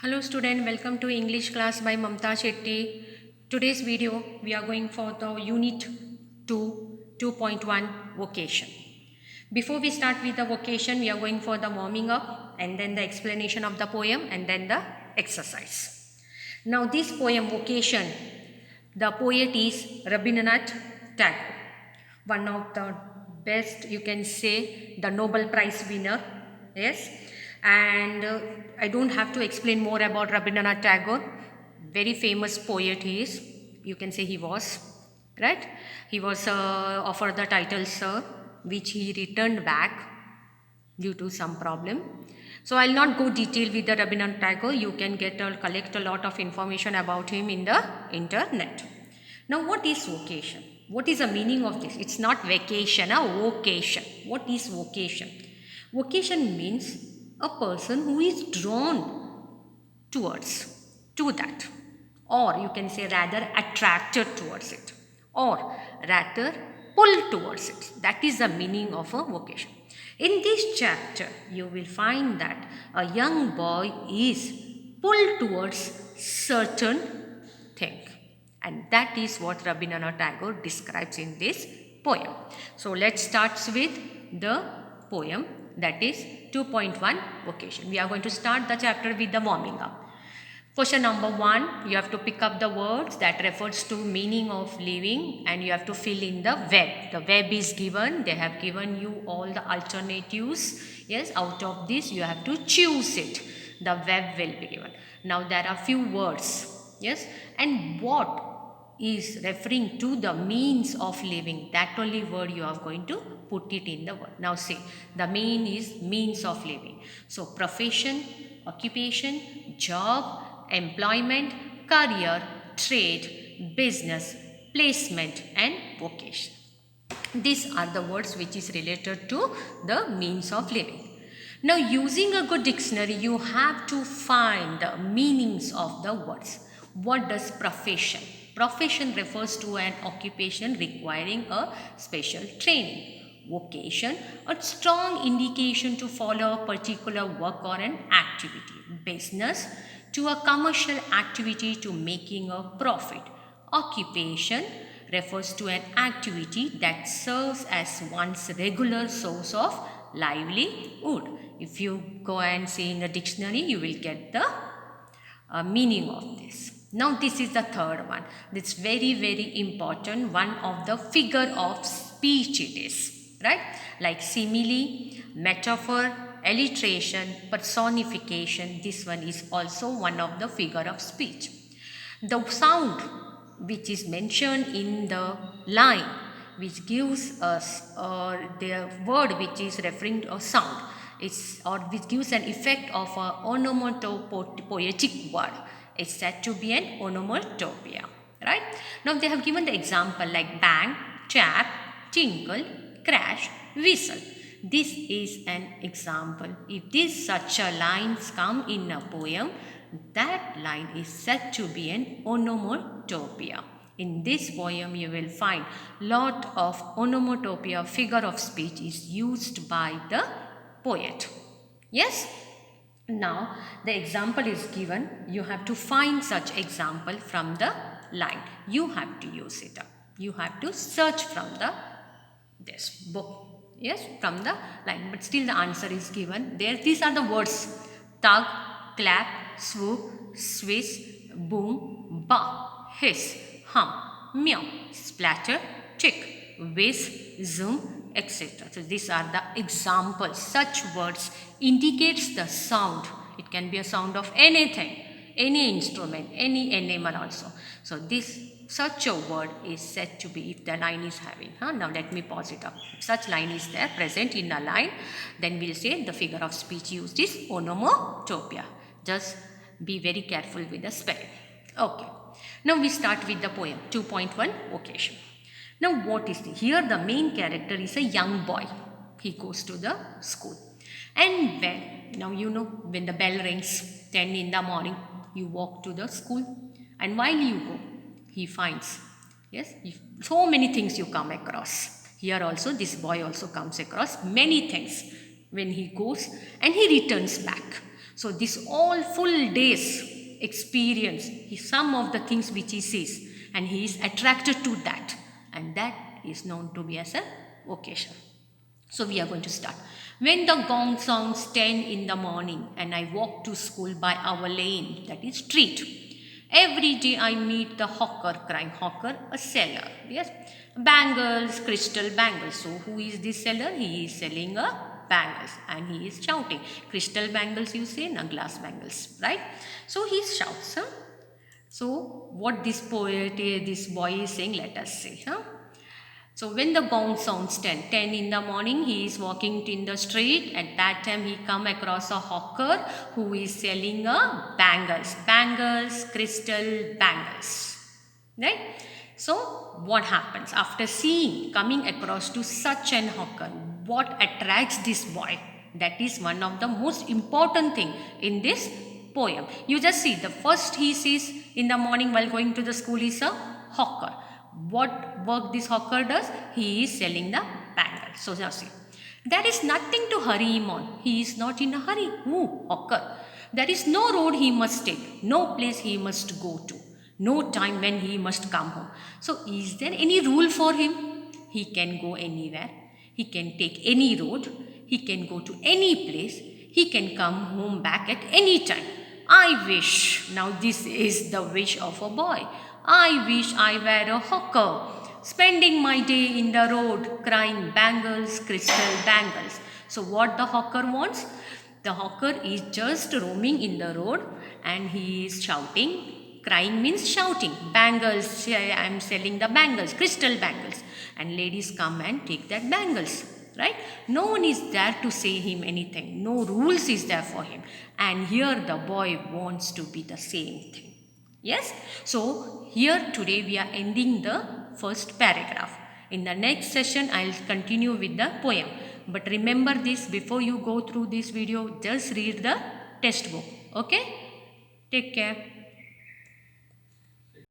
Hello student, welcome to English class by Mamta Shetty. Today's video we are going for the unit 2 2.1 vocation. Before we start with the vocation, we are going for the warming up and then the explanation of the poem and then the exercise. Now this poem vocation, the poet is Rabindranath Tagore, one of the best, you can say, the Nobel Prize winner. Yes, and I don't have to explain more about Rabindranath Tagore. Very famous poet he is. You can say he was, right? He was offered the title Sir, which he returned back due to some problem. So I'll not go detail with the Rabindranath Tagore. You can collect a lot of information about him in the internet. Now what is vocation? What is the meaning of this? It's not vacation, vocation. What is vocation? Vocation means a person who is drawn towards to that, or you can say rather attracted towards it, or rather pulled towards it. That is the meaning of a vocation. In this chapter you will find that a young boy is pulled towards certain thing, and that is what Rabindranath Tagore describes in this poem. So let's start with the poem, that is 2.1 vocation. We are going to start the chapter with the warming up. Question number 1, you have to pick up the words that refers to meaning of living and you have to fill in the web. The web is given, they have given you all the alternatives. Yes, out of this you have to choose it. The web will be given. Now there are few words. Yes, and what is referring to the means of living, that only word you are going to put it in the word. Now say the main is means of living. So profession, occupation, job, employment, career, trade, business, placement and vocation. These are the words which is related to the means of living. Now using a good dictionary you have to find the meanings of the words. What does profession? Profession refers to an occupation requiring a special training. Vocation, a strong indication to follow a particular work or an activity. Business, to a commercial activity to making a profit. Occupation refers to an activity that serves as one's regular source of livelihood. If you go and see in the dictionary, you will get the meaning of this. Now this is the third one. It's very important. One of the figure of speech it is, right? Like simile, metaphor, alliteration, personification. This one is also one of the figure of speech. The sound which is mentioned in the line which gives us the word which is referring to a sound, it's or which gives an effect of a onomatopoetic word, is said to be an onomatopoeia, right? Now they have given the example like bang, tap, tinkle, crash, whistle. This is an example. If these such a lines come in a poem, that line is said to be an onomatopoeia. In this poem you will find lot of onomatopoeia, figure of speech is used by the poet. Yes? Now the example is given. You have to find such example from the line. You have to use it up. You have to search from the this book. Yes, from the line. But still the answer is given. There these are the words: tug, clap, swoop, swish, boom, bah, hiss, hum, meow, splatter, tick, whiz, zoom, etc. So these are the examples. Such words indicates the sound. It can be a sound of anything, any instrument, any animal also. So this such a word is said to be, if the line is having. Now let me pause it up. If such line is there present in a line, then we'll say the figure of speech used is onomatopoeia. Just be very careful with the spelling. Okay. Now we start with the poem 2.1 vocation. Now what is this? Here the main character is a young boy. He goes to the school. And now you know when the bell rings 10 in the morning, you walk to the school. And while you go, he finds, yes, so many things you come across. Here also this boy also comes across many things when he goes and he returns back. So this all full days experience, some of the things which he sees, and he is attracted to that, and that is known to be as a vocation. So we are going to start. When the gong sounds 10 in the morning and I walk to school by our lane, that is street. Every day I meet the hawker crying, hawker, a seller, yes, bangles, crystal bangles. So who is this seller? He is selling a bangles and he is shouting. Crystal bangles you say, na glass bangles, right? So he shouts, huh? So what this boy is saying, let us say, huh? So when the gong sounds 10 in the morning, he is walking in the street. At that time, he come across a hawker who is selling a bangles, crystal bangles, right? So what happens after coming across to such an hawker? What attracts this boy? That is one of the most important thing in this poem. You just see the first he sees in the morning while going to the school is a hawker. What work this hawker does? He is selling the bangles. So now see, there is nothing to hurry him on. He is not in a hurry. Who? Hawker. There is no road he must take, no place he must go to, no time when he must come home. So is there any rule for him? He can go anywhere. He can take any road. He can go to any place. He can come home back at any time. I wish, now this is the wish of a boy. I wish I were a hawker, spending my day in the road, crying bangles, crystal bangles. So what the hawker wants? The hawker is just roaming in the road and he is shouting. Crying means shouting. Bangles, I am selling the bangles, crystal bangles. And ladies come and take that bangles. Right? No one is there to say him anything. No rules is there for him. And here the boy wants to be the same thing. Yes? So here today we are ending the first paragraph. In the next session I will continue with the poem. But remember this, before you go through this video, just read the textbook. Okay? Take care.